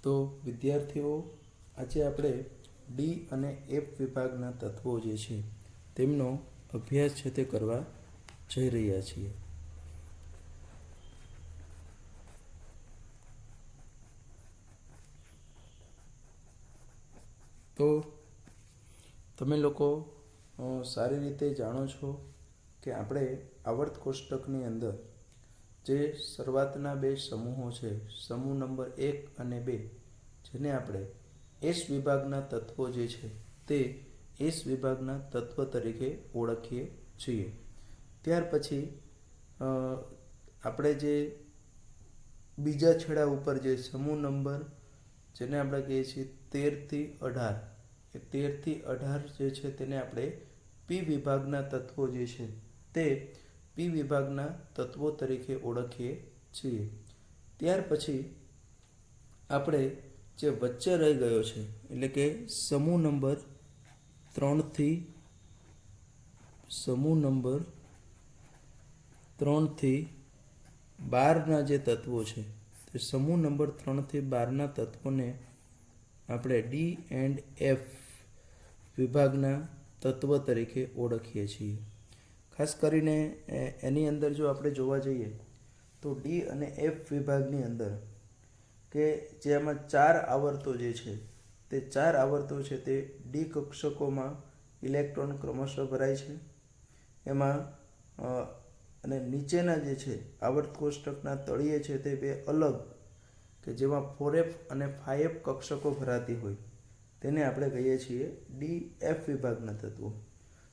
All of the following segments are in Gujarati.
તો વિદ્યાર્થીઓ, આજે આપણે ડી અને એફ વિભાગના તત્વો જે છે તેમનો અભ્યાસ છે તે કરવા જઈ રહ્યા છીએ. તો તમે લોકો સારી રીતે જાણો છો કે આપણે આવર્ત કોષ્ટકની અંદર જે શરૂઆતના બે સમૂહો છે, સમૂહ નંબર 1 અને 2, જેને આપણે એસ વિભાગના તત્વો જે છે તે એસ વિભાગના તત્વ તરીકે ઓળખીએ છીએ. ત્યાર પછી આપણે જે બીજા છેડા ઉપર જે સમૂહ નંબર જેને આપણે કહીએ છીએ 13 થી 18, એ 13 થી 18 જે છે તેને આપણે પી વિભાગના તત્વો જે છે તે પી વિભાગના તત્વો તરીકે ઓળખીએ છીએ. ત્યાર પછી આપણે જે વચ્ચે રહી ગયો છે એટલે કે સમૂહ નંબર 3 થી 12ના જે તત્વો છે તે સમૂહ નંબર 3 થી 12ના તત્વોને આપણે ડી એન્ડ એફ વિભાગના તત્વ તરીકે ઓળખીએ છીએ. ખાસ કરીને એની અંદર જો આપણે જોવા જઈએ તો ડી અને એફ વિભાગની અંદર કે જે આમાં 4 આવર્તો જે છે તે 4 આવર્તો છે તે ડી કક્ષકોમાં ઇલેક્ટ્રોન ક્રમશઃ ભરાય છે. એમાં અને નીચેના જે છે આવર્ત કોષ્ટકના તળિયે છે તે બે અલગ કે જેમાં 4f અને 5f કક્ષકો ભરાતી હોય તેને આપણે કહીએ છીએ ડી એફ વિભાગના તત્વો.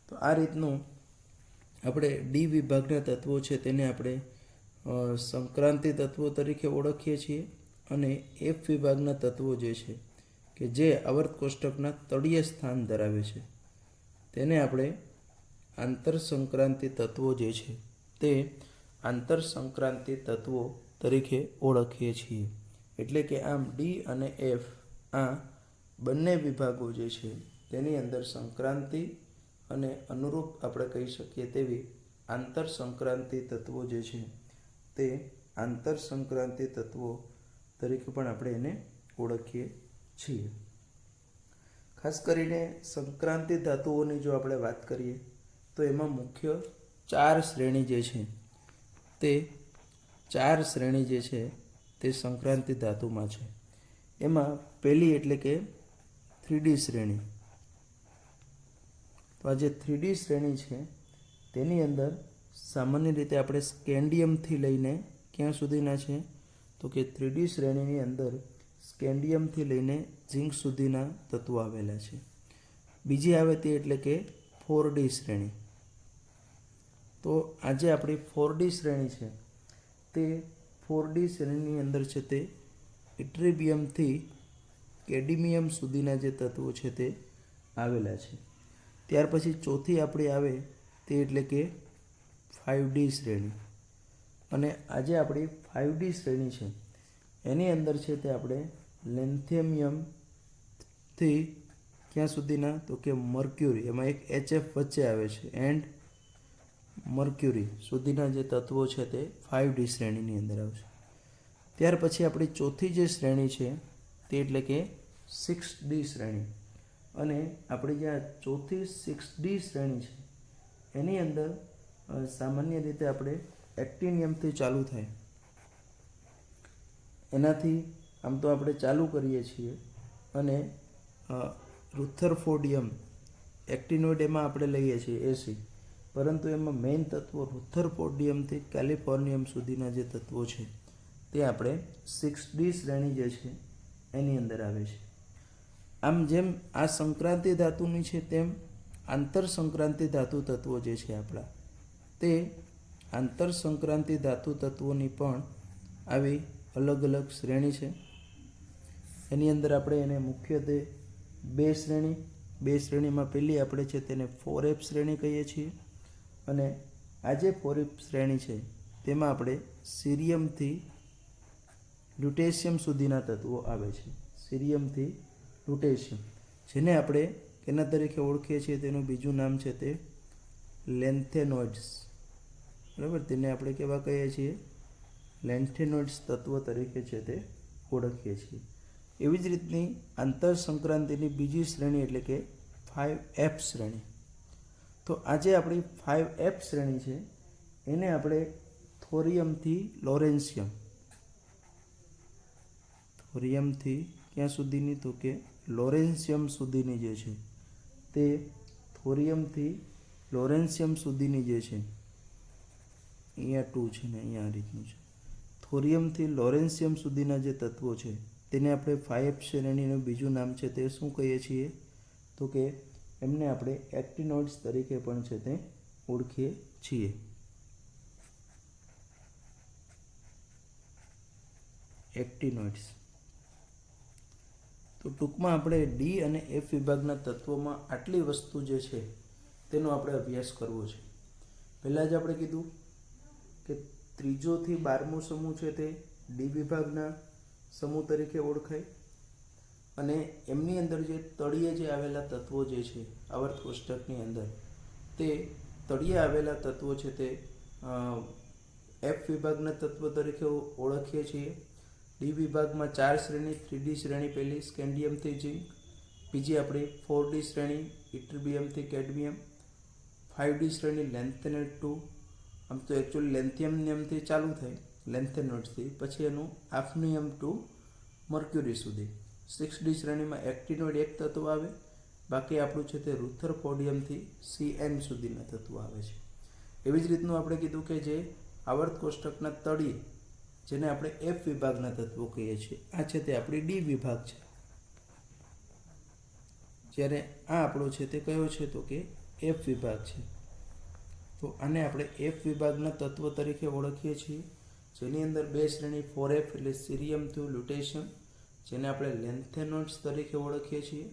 તો આ રીતનું આપણે ડી વિભાગના તત્વો છે તેને આપણે સંક્રાંતિ તત્વો તરીકે ઓળખીએ છીએ અને એફ વિભાગના તત્વો જે છે કે જે આવર્ત કોષ્ટકના તળિયે સ્થાન ધરાવે છે તેને આપણે આંતર સંક્રાંતિ તત્વો જે છે તે આંતર સંક્રાંતિ તત્વો તરીકે ઓળખીએ છીએ. એટલે કે આમ ડી અને એફ આ બંને વિભાગો જે છે તેની અંદર સંક્રાંતિ અને અનુરૂપ આપણે કહી શકીએ તેવી આંતર સંક્રાંતિ તત્વો જે છે તે આંતર સંક્રાંતિ તત્વો તરીકે પણ આપણે એને ઓળખીએ છીએ. ખાસ કરીને સંક્રાંતિ ધાતુઓની જો આપણે વાત કરીએ તો એમાં મુખ્ય 4 શ્રેણી જે છે તે 4 શ્રેણી જે છે તે સંક્રાંતિ ધાતુમાં છે. એમાં પહેલી એટલે કે 3D શ્રેણી. તો આ જે 3D શ્રેણી છે તેની અંદર સામાન્ય રીતે આપણે સ્કેન્ડિયમથી લઈને ક્યાં સુધીના છે તો કે 3D શ્રેણીની અંદર સ્કેન્ડિયમથી લઈને ઝિંક સુધીના તત્વો આવેલા છે. બીજી આવે તે એટલે કે 4D શ્રેણી. તો આજે આપણી 4D શ્રેણી છે તે 4D શ્રેણીની અંદર છે તે ઇટ્રીબિયમથી કેડમિયમ સુધીના જે તત્વો છે તે આવેલા છે. ત્યાર પછી ચોથી આપણી આવે તે એટલે કે 5D શ્રેણી. અને આજે આપણી 5D શ્રેણી છે એની અંદર છે તે આપણે લેન્થેમિયમથી ક્યાં સુધીના તો કે મર્ક્યુરી, એમાં એક HF વચ્ચે આવે છે, એન્ડ મર્ક્યુરી સુધીના જે તત્વો છે તે 5D શ્રેણીની અંદર આવશે. ત્યાર પછી આપણી ચોથી જે શ્રેણી છે તે એટલે કે 6D શ્રેણી. અને આપણી જે ચોથી 6D શ્રેણી છે એની અંદર સામાન્ય રીતે આપણે એક્ટિનિયમથી ચાલુ થાય, એનાથી આમ તો આપણે ચાલુ કરીએ છીએ. અને રુથરફોર્ડિયમ એક્ટિનોઇડ એમાં આપણે લઈએ છીએ એસી, પરંતુ એમાં મેઇન તત્વો રુથરફોર્ડિયમથી કેલિફોર્નિયમ સુધીના જે તત્વો છે તે આપણે 6D શ્રેણી જે છે એની અંદર આવે છે. આમ જેમ આ સંક્રાંતિ ધાતુની છે તેમ આંતર સંક્રાંતિ ધાતુ તત્વો જે છે આપણા તે આંતર સંક્રાંતિ ધાતુ તત્વોની પણ આવી અલગ અલગ શ્રેણી છે. એની અંદર આપણે એને મુખ્યત્વે બે શ્રેણીમાં પહેલી આપણે છે તેને 4F શ્રેણી કહીએ છીએ. અને આ જે 4F શ્રેણી છે તેમાં આપણે સીરિયમથી લ્યુટેશિયમ સુધીના તત્વો આવે છે. સીરિયમથી લ્યુટેશિયમ, જેને આપણે કેના તરીકે ઓળખીએ છીએ તેનું બીજું નામ છે તે લેન્થેનોઇડ્સ. બરાબર, તેને આપણે કેવા કહીએ છીએ? લેન્થેનોઇડ્સ તત્વ તરીકે છે તે ઓળખીએ છીએ. એવી જ રીતની આંતર સંક્રાંતિની બીજી શ્રેણી એટલે કે 5F શ્રેણી. તો આજે આપણી 5F શ્રેણી છે એને આપણે થોરિયમથી લોરેન્સિયમ, થોરિયમથી ક્યાં સુધીની, તો કે લોરેન્સિયમ સુધીની જે છે તે થોરિયમથી લોરેન્સિયમ સુધીની જે છે, અહીંયા 2 છે ને અહીંયા આ રીતનું છે, થોરિયમથી લોરેન્સિયમ સુધીના જે તત્વો છે તેને આપણે 5F શ્રેણીનું બીજું નામ છે તે શું કહીએ છીએ, તો કે એમને આપણે એક્ટિનોઇડ્સ તરીકે પણ છે તે ઓળખીએ છીએ. એક્ટિનોઇડ્સ. તો ટૂંકમાં આપણે ડી અને એફ વિભાગના તત્વોમાં આટલી વસ્તુ જે છે તેનો આપણે અભ્યાસ કરવો છે. પહેલાં જ આપણે કીધું કે 3જો થી 12મો સમૂહ છે તે ડી વિભાગના સમૂહ તરીકે ઓળખાય અને એમની અંદર જે તળિયે જે આવેલા તત્વો જે છે આવર્ત કોષ્ટકની અંદર તે તળિયે આવેલા તત્વો છે તે એફ વિભાગના તત્વ તરીકે ઓળખીએ છીએ. ડી વિભાગમાં 4 શ્રેણી, 3D શ્રેણી પહેલી સ્કેન્ડિયમથી ઝિંક, બીજી આપણી 4D શ્રેણી ઇટરબિયમથી કેડમિયમ, 5D શ્રેણી લેન્થેનાઇટ 2, આમ તો એકચ્યુઅલી લેન્થિયમથી ચાલુ થાય લેન્થેનોઇડથી, પછી એનું આફ્નિયમ ટુ મર્ક્યુરી સુધી. 6D શ્રેણીમાં એક્ટિનોઇડ એક તત્વ આવે, બાકી આપણું છે તે રુથરફોર્ડિયમથી CN સુધીના તત્વો આવે છે. એવી જ રીતનું આપણે કીધું કે જે આવર્ત કોષ્ટકના તળિયે જેને આપણે એફ વિભાગના તત્વો કહીએ છીએ, આ છે તે આપણી ડી વિભાગ છે, જ્યારે આ આપણો છે તે કયો છે, તો કે એફ વિભાગ છે. તો આને આપણે એફ વિભાગના તત્વ તરીકે ઓળખીએ છીએ, જેની અંદર 2 શ્રેણી 4F એટલે સિરિયમ ટુ લ્યુટેશિયમ, જેને આપણે લેન્થેનોઇડ્સ તરીકે ઓળખીએ છીએ,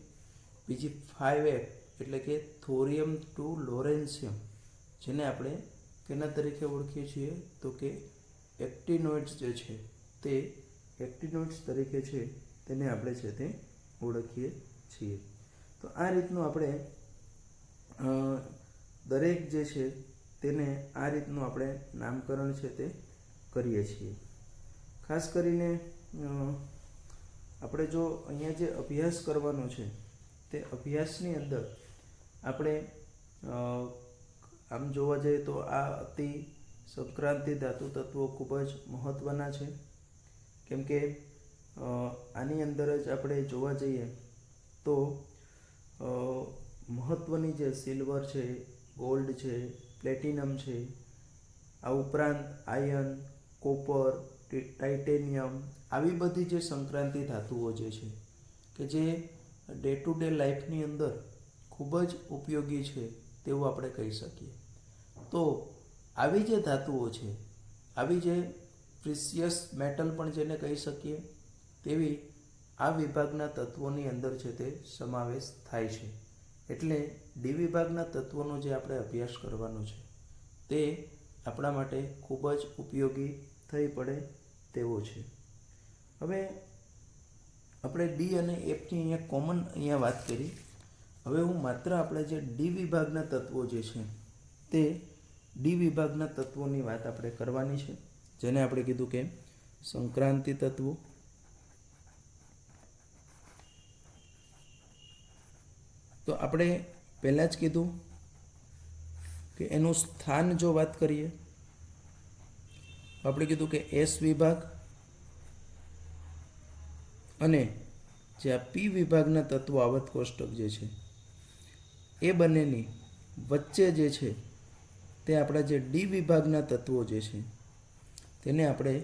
બીજી 5F એટલે કે થોરિયમ ટુ લોરેન્સિયમ, જેને આપણે કેના તરીકે ઓળખીએ છીએ, તો કે એક્ટિનોઇડ્સ જે છે તે એક્ટિનોઇડ્સ તરીકે છે તેને આપણે છે તે ઓળખીએ છીએ. તો આ રીતનું આપણે દરેક જે છે તેને આ રીતનું આપણે નામકરણ છે તે કરીએ છીએ. ખાસ કરીને આપણે જો અહીંયા જે અભ્યાસ કરવાનો છે તે અભ્યાસની અંદર આપણે આમ જોવા જઈએ તો આ અતિ સંક્રાંતિ ધાતુ તત્વો ખૂબ જ મહત્ત્વના છે, કેમ કે આની અંદર જ આપણે જોવા જઈએ તો મહત્ત્વની જે સિલ્વર છે, ગોલ્ડ છે, પ્લેટિનમ છે, આ ઉપરાંત આયર્ન, કોપર, ટાઇટેનિયમ, આવી બધી જે સંક્રાંતિ ધાતુઓ જે છે કે જે ડે ટુ ડે લાઈફની અંદર ખૂબ જ ઉપયોગી છે તેવું આપણે કહી શકીએ. તો આવી જે ધાતુઓ છે, આવી જે પ્રિસિયસ મેટલ પણ જેને કહી શકીએ તેવી આ વિભાગના તત્વોની અંદર છે તે સમાવેશ થાય છે. એટલે ડી વિભાગના તત્વોનો જે આપણે અભ્યાસ કરવાનો છે તે આપણા માટે ખૂબ જ ઉપયોગી થઈ પડે તેવો છે. હવે આપણે ડી અને એફની અહીંયા કોમન વાત કરી. હવે હું માત્ર આપણે જે ડી વિભાગના તત્વો જે છે તે ડી વિભાગના તત્વોની વાત આપણે કરવાની છે, જેને આપણે કીધું કે સંક્રાંતિ તત્વો, તો આપણે પહેલાં જ કીધું કે એનું સ્થાન જો વાત કરીએ તો આપણે કીધું કે એસ વિભાગ અને જે આ પી વિભાગના તત્વો આવર્ત કોષ્ટક જે છે એ બંનેની વચ્ચે જે છે તે આપણા જે ડી વિભાગના તત્વો જે છે તેને આપણે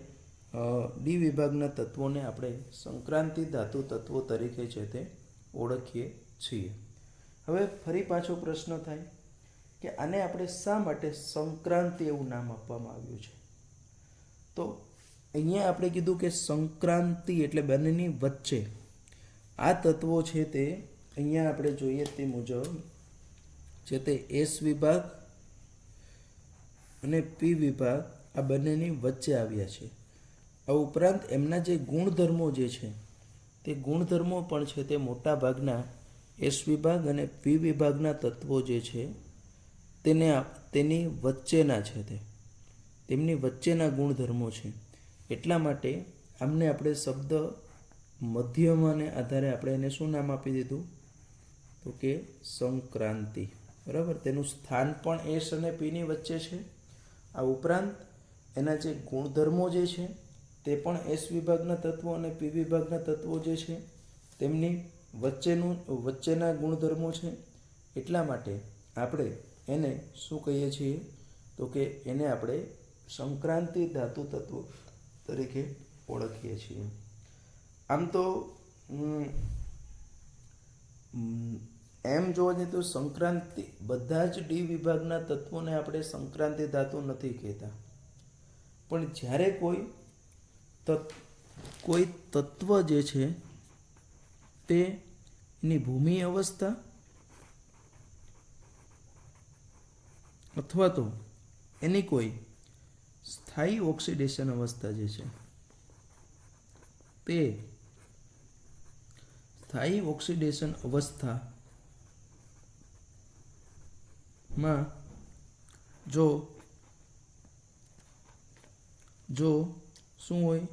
ડી વિભાગના તત્વોને આપણે સંક્રાંતિ ધાતુ તત્વો તરીકે છે તે ઓળખીએ છીએ. હવે ફરી પાછો પ્રશ્ન થાય કે આને આપણે શા માટે સંક્રાંતિ એવું નામ આપવામાં આવ્યું છે? તો અહીંયા આપણે કીધું કે સંક્રાંતિ એટલે બંનેની વચ્ચે આ તત્વો છે તે અહીંયા આપણે જોઈએ તે મુજબ છે તે એસ વિભાગ અને પી વિભાગ આ બંનેની વચ્ચે આવ્યા છે. આ ઉપરાંત એમના જે ગુણધર્મો જે છે તે ગુણધર્મો પણ છે તે મોટા ભાગના એસ વિભાગ અને પી વિભાગના તત્વો જે છે તેની વચ્ચેના છે, તેમની વચ્ચેના ગુણધર્મો છે. એટલા માટે આમને આપણે શબ્દ મધ્યમાને આધારે આપણે એને શું નામ આપી દીધું? તો કે સંક્રાંતિ. બરાબર, તેનું સ્થાન પણ એસ અને પીની વચ્ચે છે. આ ઉપરાંત એના જે ગુણધર્મો જે છે તે પણ એસ વિભાગના તત્વો અને પી વિભાગના તત્વો જે છે તેમની વચ્ચેના ગુણધર્મો છે. એટલા માટે આપણે એને શું કહીએ છીએ? તો કે એને આપણે સંક્રાંતિ ધાતુ તત્વો તરીકે ઓળખીએ છીએ. આમ તો એમ જોવા જઈએ તો સંક્રાંતિ બધા જ ડી વિભાગના તત્વોને આપણે સંક્રાંતિ ધાતુ નથી કહેતા, પણ જ્યારે કોઈ તત્વ જે છે તે એની ભૂમિ અવસ્થા અથવા તો એની કોઈ સ્થાયી ઓક્સિડેશન અવસ્થા જે છે તે સ્થાયી ઓક્સિડેશન અવસ્થામાં જો શું હોય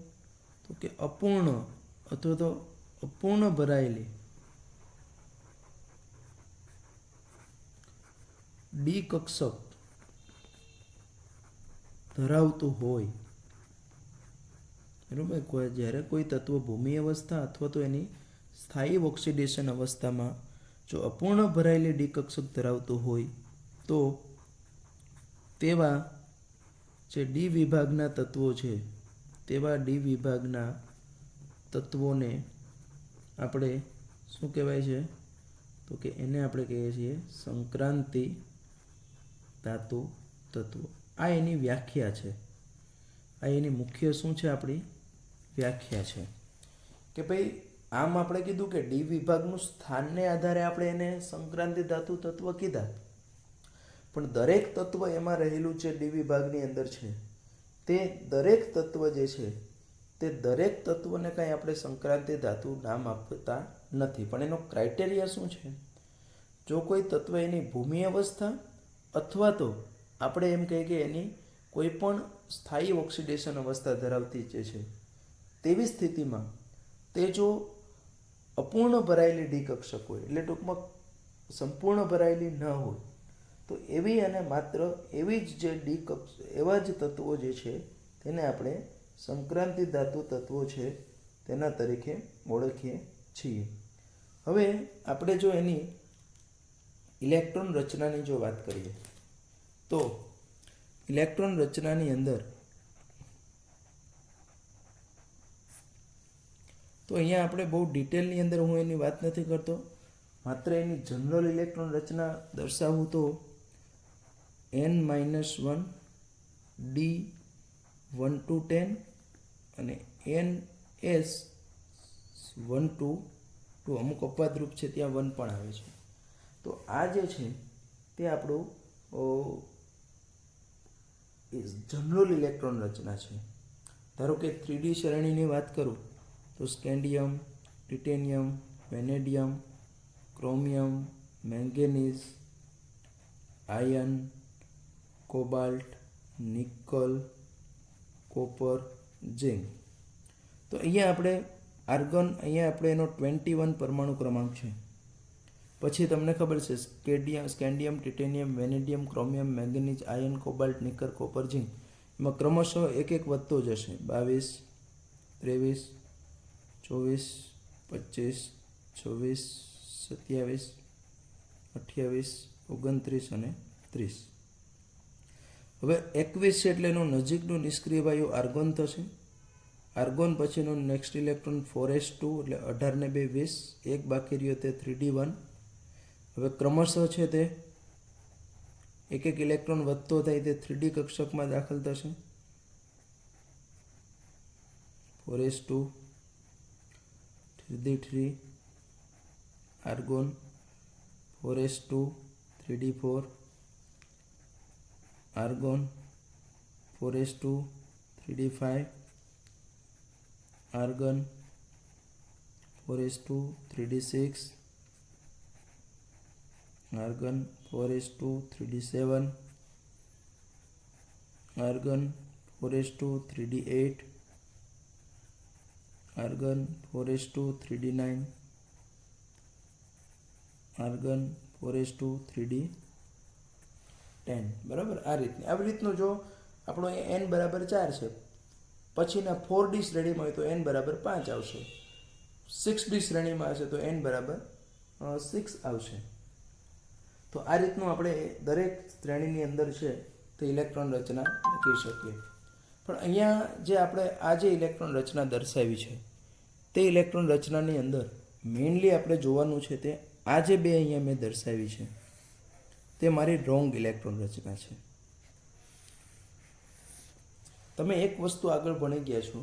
તો કે અપૂર્ણ અથવા તો અપૂર્ણ ભરાયેલી ડી કક્ષક ધરાવતું હોય, બરાબર, જ્યારે કોઈ તત્વ ભૂમિ અવસ્થા અથવા તો એની સ્થાયી ઓક્સિડેશન અવસ્થામાં જો અપૂર્ણ ભરાયેલી ડી કક્ષક ધરાવતું હોય તો તેવા જે ડી વિભાગના તત્વો છે તેવા ડી વિભાગના તત્વોને આપણે શું કહેવાય છે? તો કે એને આપણે કહીએ છીએ સંક્રાંતિ ધાતુ તત્વો. આ એની વ્યાખ્યા છે. આ એની મુખ્ય શું છે? આપણી વ્યાખ્યા છે કે ભાઈ આમ આપણે કીધું કે ડી વિભાગનું સ્થાનને આધારે આપણે એને સંક્રાંતિ ધાતુ તત્વ કીધા, પણ દરેક તત્વ એમાં રહેલું છે ડી વિભાગની અંદર છે તે દરેક તત્વ જે છે તે દરેક તત્વને કાંઈ આપણે સંક્રાંતિ ધાતુ નામ આપતા નથી. પણ એનો ક્રાઇટેરિયા શું છે? જો કોઈ તત્વ એની ભૂમિ અવસ્થા અથવા તો આપણે એમ કહીએ કે એની કોઈ પણ સ્થાયી ઓક્સિડેશન અવસ્થા ધરાવતી જે છે તેવી સ્થિતિમાં તે જો અપૂર્ણ ભરાયેલી ડી કક્ષક હોય, એટલે ટૂંકમાં સંપૂર્ણ ભરાયેલી ન હોય, તો એવી અને માત્ર એવી જ જે ડી કક્ષ એવા જ તત્વો જે છે તેને આપણે સંક્રાંતિ ધાતુ તત્વો છે તેના તરીકે ઓળખીએ છીએ. હવે આપણે જો એની ઇલેક્ટ્રોન રચનાની જો વાત કરીએ તો ઇલેક્ટ્રોન રચનાની અંદર તો અહીંયા આપણે બહુ ડિટેલની અંદર હું એની વાત નથી કરતો, માત્ર એની જનરલ ઇલેક્ટ્રોન રચના દર્શાવું તો n-1 ડી 1 to 10 અને ns 1 to 2, અમુક અપવાદરૂપ છે ત્યાં 1 પણ આવે છે. તો આ જે છે તે આપણું જનરલ ઇલેક્ટ્રોન રચના છે. ધારો કે 3D શ્રેણીની વાત કરું તો scandium, titanium, vanadium, chromium, manganese, iron, cobalt, nickel, copper, zinc. તો અહીંયા આપણે આર્ગન, અહીંયા આપણે એનો 21 પરમાણુ ક્રમાંક છે. પછી તમને ખબર છે scandium, titanium, vanadium, chromium, manganese, iron, cobalt, nickel, copper, zinc એમાં ક્રમશઃ એક એક વધતો જશે. 22, 23, 24, 25, 26, 27, 28, 29 અને 30. હવે 21 છે એટલે એનું નજીકનું નિષ્ક્રિય વાયુ આર્ગોન થશે. આર્ગોન પછીનું નેક્સ્ટ ઇલેક્ટ્રોન 4s2 એટલે 18 ને 2 20, એક બાકી રહ્યો તે 3d1. હવે ક્રમશઃ છે તે એક એક ઇલેક્ટ્રોન વધતો થાય તે 3d કક્ષકમાં દાખલ થશે. 4s2, 3d3, argon, 4s2, 3d4, argon, 4s2, 3d5, argon, 4s2, 3d6, argon, 4s2, 3d7, argon, 4s2, 3d8, argon 4s2 3d9, argon 4s2 3d10. બરાબર, આવી રીતનું જો આપણો n બરાબર 4 છે, પછીના 4d શ્રેણીમાં હોય તો n બરાબર 5 આવશે, 6d શ્રેણીમાં હશે તો n બરાબર 6 આવશે. તો આ રીતનું આપણે દરેક શ્રેણીની અંદર છે તે ઇલેક્ટ્રોન રચના લખી શકીએ. પણ અહીંયા જે આપણે આ જે ઇલેક્ટ્રોન રચના દર્શાવી છે તે ઇલેક્ટ્રોન રચનાની અંદર મેઇનલી આપણે જોવાનું છે તે આ જે બે અહીંયા મેં દર્શાવી છે તે મારી રોંગ ઇલેક્ટ્રોન રચના છે. તમે એક વસ્તુ આગળ ભણી ગયા છો,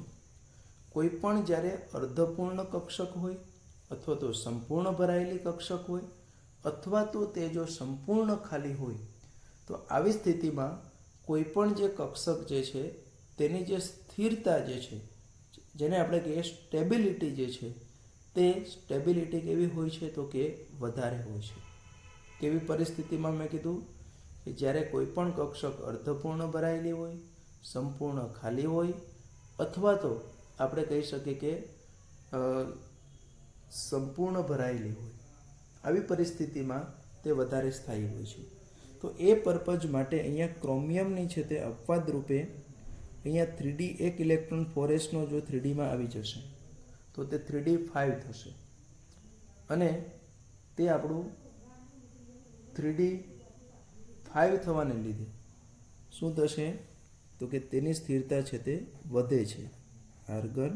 કોઈ પણ જ્યારે અર્ધપૂર્ણ કક્ષક હોય અથવા તો સંપૂર્ણ ભરાયેલી કક્ષક હોય અથવા તો તે જો સંપૂર્ણ ખાલી હોય તો આવી સ્થિતિમાં કોઈ પણ જે કક્ષક જે છે તેની જે સ્થિરતા જે છે, જેને આપણે કહીએ સ્ટેબિલિટી જે છે, તે સ્ટેબિલિટી કેવી હોય છે તો કે વધારે હોય છે. કેવી પરિસ્થિતિમાં મેં કીધું કે જ્યારે કોઈ પણ કક્ષક અર્ધપૂર્ણ ભરાયેલી હોય, સંપૂર્ણ ખાલી હોય અથવા તો આપણે કહી શકીએ કે સંપૂર્ણ ભરાયેલી હોય, આવી પરિસ્થિતિમાં તે વધારે સ્થાયી હોય છે. તો એ પર્પઝ માટે અહીંયા ક્રોમિયમની છે તે અપવાદ રૂપે અહીંયા 3D એક ઇલેક્ટ્રોન 4s નો જો 3Dમાં આવી જશે તો તે 3D5 થશે અને તે આપણું 3D5 થવાને લીધે શું થશે તો કે તેની સ્થિરતા છે તે વધે છે. આર્ગન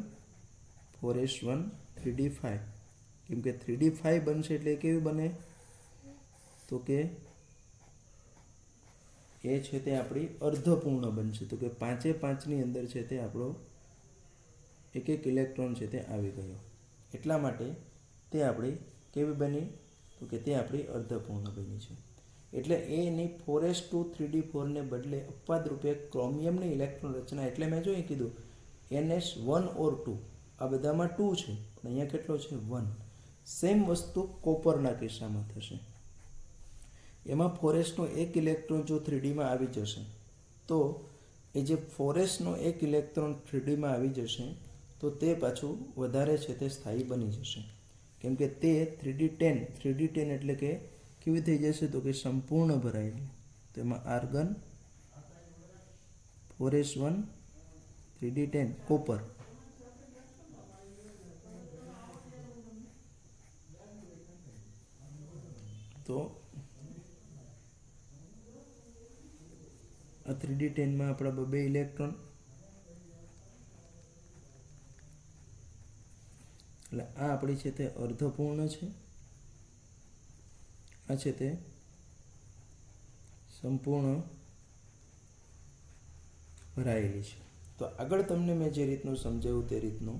4s1 3D5, કેમ કે 3D5 બનશે એટલે કેવી બને તો કે એ છે તે આપણી અર્ધપૂર્ણ બનશે. તો કે 5-5ની અંદર છે તે આપણો એક ઇલેક્ટ્રોન છે તે આવી ગયો, એટલા માટે તે આપણી કેવી બની તો કે તે આપણી અર્ધપૂર્ણ બની છે. એટલે એની 4s2 3d4 ને બદલે અપવાદ રૂપે ક્રોમિયમની ઇલેક્ટ્રોન રચના, એટલે મેં જો કીધું ns1 or 2, આ બધામાં 2 છે પણ અહીંયા કેટલો છે 1. સેમ વસ્તુ કોપરના કિસ્સામાં થશે. એમાં 4s નો એક ઇલેક્ટ્રોન જો 3Dમાં આવી જશે તો એ જે 4s નો એક ઇલેક્ટ્રોન 3Dમાં આવી જશે તો તે પાછું વધારે છે તે સ્થાયી બની જશે, કેમ કે તે 3D10 એટલે કે કેવી થઈ જશે તો કે સંપૂર્ણ ભરાયેલી. તો એમાં આર્ગન 4s1 3D10 કોપર, તો આ 3D10માં આપણા બે ઇલેક્ટ્રોન, એટલે આ આપણી છે તે અર્ધપૂર્ણ છે, આ છે તે સંપૂર્ણ ભરાયેલી છે. તો આગળ તમને મેં જે રીતનું સમજાવ્યું તે રીતનું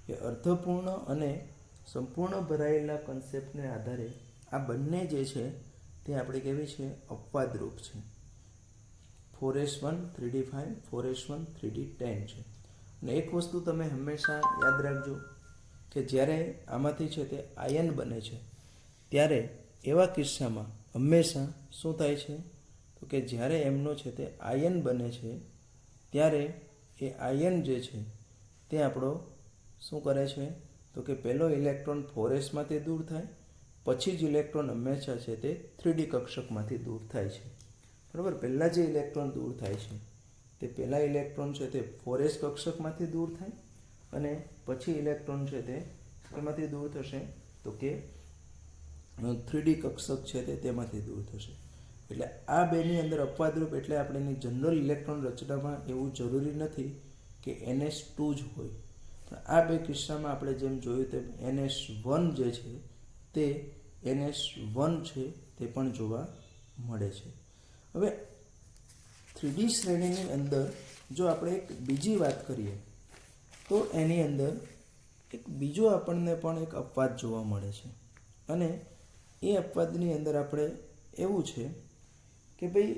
કે અર્ધપૂર્ણ અને સંપૂર્ણ ભરાયેલા કન્સેપ્ટને આધારે આ બંને જે છે તે આપણી કેવી છે અપવાદરૂપ છે. 4s1 3d5 4s1 3d10 છે. અને એક વસ્તુ તમે હંમેશા યાદ રાખજો કે જ્યારે આમાંથી છે તે આયન બને છે ત્યારે એવા કિસ્સામાં હંમેશા શું થાય છે તો કે જ્યારે એમનો છે તે આયન બને છે ત્યારે એ આયન જે છે તે આપણો શું કરે છે તો કે પહેલો ઇલેક્ટ્રોન 4sમાંથી દૂર થાય, પછી જ ઇલેક્ટ્રોન હંમેશા છે તે 3D કક્ષકમાંથી દૂર થાય છે. બરાબર, પહેલાં જે ઇલેક્ટ્રોન દૂર થાય છે તે પહેલાં ઇલેક્ટ્રોન છે તે 4s કક્ષકમાંથી દૂર થાય અને પછી ઇલેક્ટ્રોન છે તે એમાંથી દૂર થશે તો કે 3D કક્ષક છે તે તેમાંથી દૂર થશે. એટલે આ બેની અંદર અપવાદરૂપ, એટલે આપણે એની જનરલ ઇલેક્ટ્રોન રચનામાં એવું જરૂરી નથી કે ns2 જ હોય, પણ આ બે કિસ્સામાં આપણે જેમ જોયું તેમ ns1 જે છે તે ns1 છે તે પણ જોવા મળે છે. હવે 3D શ્રેણીની અંદર જો આપણે એક બીજી વાત કરીએ તો એની અંદર એક બીજો આપણને પણ એક અપવાદ જોવા મળે છે અને એ અપવાદની અંદર આપણે એવું છે કે ભાઈ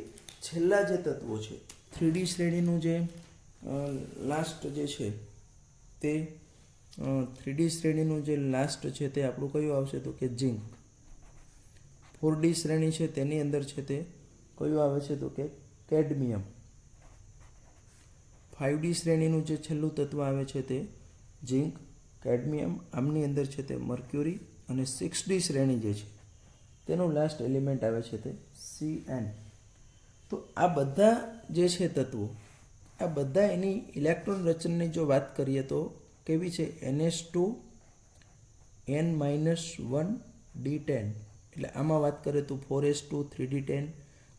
છેલ્લા જે તત્વો છે 3D શ્રેણીનું જે લાસ્ટ જે છે તે 3D શ્રેણીનું જે લાસ્ટ છે તે આપણું કયું આવશે તો કે ઝિંક. 4D શ્રેણી છે તેની અંદર છે તે કયું આવે છે તો કે કેડમિયમ. 5D શ્રેણીનું જે છેલ્લું તત્વ આવે છે તે ઝિંક કેડમિયમ, આમની અંદર છે તે મર્ક્યુરી, અને 6D શ્રેણી જે છે તેનું લાસ્ટ એલિમેન્ટ આવે છે તે Cn. તો આ બધા જે છે તત્વો, આ બધા એની ઇલેક્ટ્રોન રચનાની જો વાત કરીએ તો કેવી છે? NH2 N-1 D10, એટલે આમાં વાત કરીએ તો 4s2 3d10,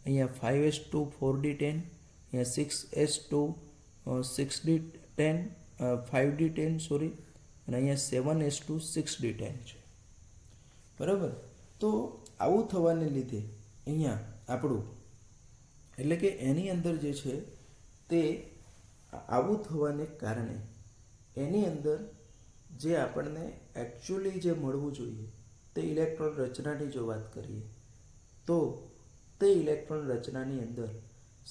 અહીંયા 5s2 4d10, અહીંયા 6s2 6d10 5d10 સોરી, અને અહીંયા 7s2 6d10 છે. બરાબર. તો આવું થવાને લીધે અહીંયા આપણું એટલે કે એની અંદર જે છે તે આવું થવાને કારણે એની અંદર જે આપણને એકચ્યુઅલી જે મળવું જોઈએ તે ઇલેક્ટ્રોન રચનાની જો વાત કરીએ તો તે ઇલેક્ટ્રોન રચનાની અંદર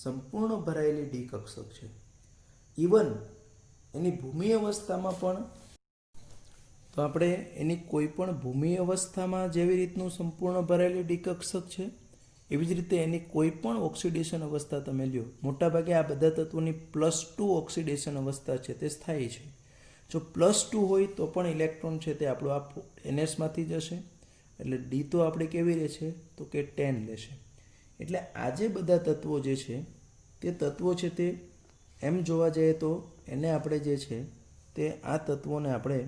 સંપૂર્ણ ભરાયેલી ડી કક્ષક છે. ઇવન એની ભૂમિ અવસ્થામાં પણ, તો આપણે એની કોઈ પણ ભૂમિ અવસ્થામાં જેવી રીતનું સંપૂર્ણ ભરાયેલી ડી કક્ષક છે, એવી જ રીતે એની કોઈ પણ ઓક્સિડેશન અવસ્થા તમે લ્યો, મોટાભાગે આ બધા તત્વોની +2 ઓક્સિડેશન અવસ્થા છે તે સ્થાયી છે. જો +2 હોય તો પણ ઇલેક્ટ્રોન છે તે આપણો આ NSમાંથી જશે, એટલે ડી તો આપણે કેવી રહેશે તો કે 10 લેશે. એટલે આ જે બધા તત્વો જે છે તે તત્વો છે તે એમ જોવા જઈએ તો એને આપણે જે છે તે આ તત્વોને આપણે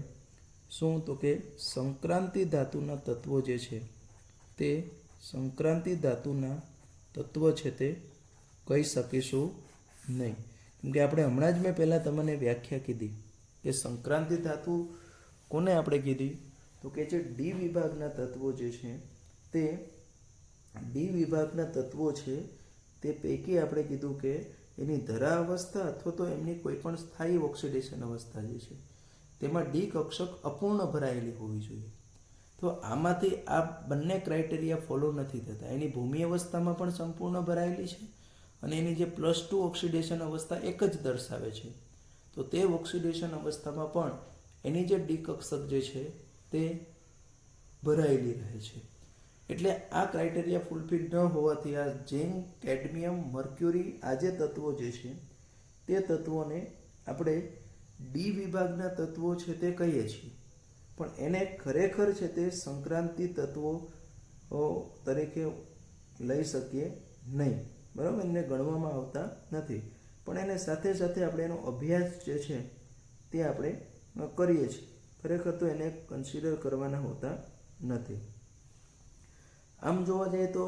શું તો કે સંક્રાંતિ ધાતુના તત્વો જે છે તે સંક્રાંતિ ધાતુના તત્વ છે તે કહી શકીશું નહીં. કેમ કે આપણે હમણાં જ મેં પહેલાં તમને વ્યાખ્યા કીધી કે સંક્રાંતિ ધાતુ કોને આપણે કીધી તો કે જે ડી વિભાગના તત્વો જે છે તે ડી વિભાગના તત્વો છે તે પૈકી આપણે કીધું કે એની ધરા અવસ્થા અથવા તો એમની કોઈ પણ સ્થાયી ઓક્સિડેશન અવસ્થા જે છે તેમાં ડી કક્ષક અપૂર્ણ ભરાયેલી હોવી જોઈએ. તો આમાંથી આ બંને ક્રાઇટેરિયા ફોલો નથી થતા. એની ભૂમિ અવસ્થામાં પણ સંપૂર્ણ ભરાયેલી છે અને એની જે +2 ઓક્સિડેશન અવસ્થા એક જ દર્શાવે છે, તો તે ઓક્સિડેશન અવસ્થામાં પણ એની જે ડી કક્ષક જે છે તે ભરાયેલી રહે છે. એટલે આ ક્રાઇટેરિયા ફૂલફિલ ન હોવાથી આ ઝિંક, કેડમિયમ, મર્ક્યુરી આ જે તત્વો જે છે તે તત્વોને આપણે ડી વિભાગના તત્વો છે તે કહીએ છીએ, પણ એને ખરેખર છે તે સંક્રાંતિ તત્વો તરીકે લઈ શકીએ નહીં. બરાબર, એને ગણવામાં આવતા નથી, પણ એને સાથે સાથે આપણે એનો અભ્યાસ જે છે તે આપણે કરીએ છીએ. ખરેખર તો એને કન્સિડર કરવાના હોતા નથી. આમ જોવા જઈએ તો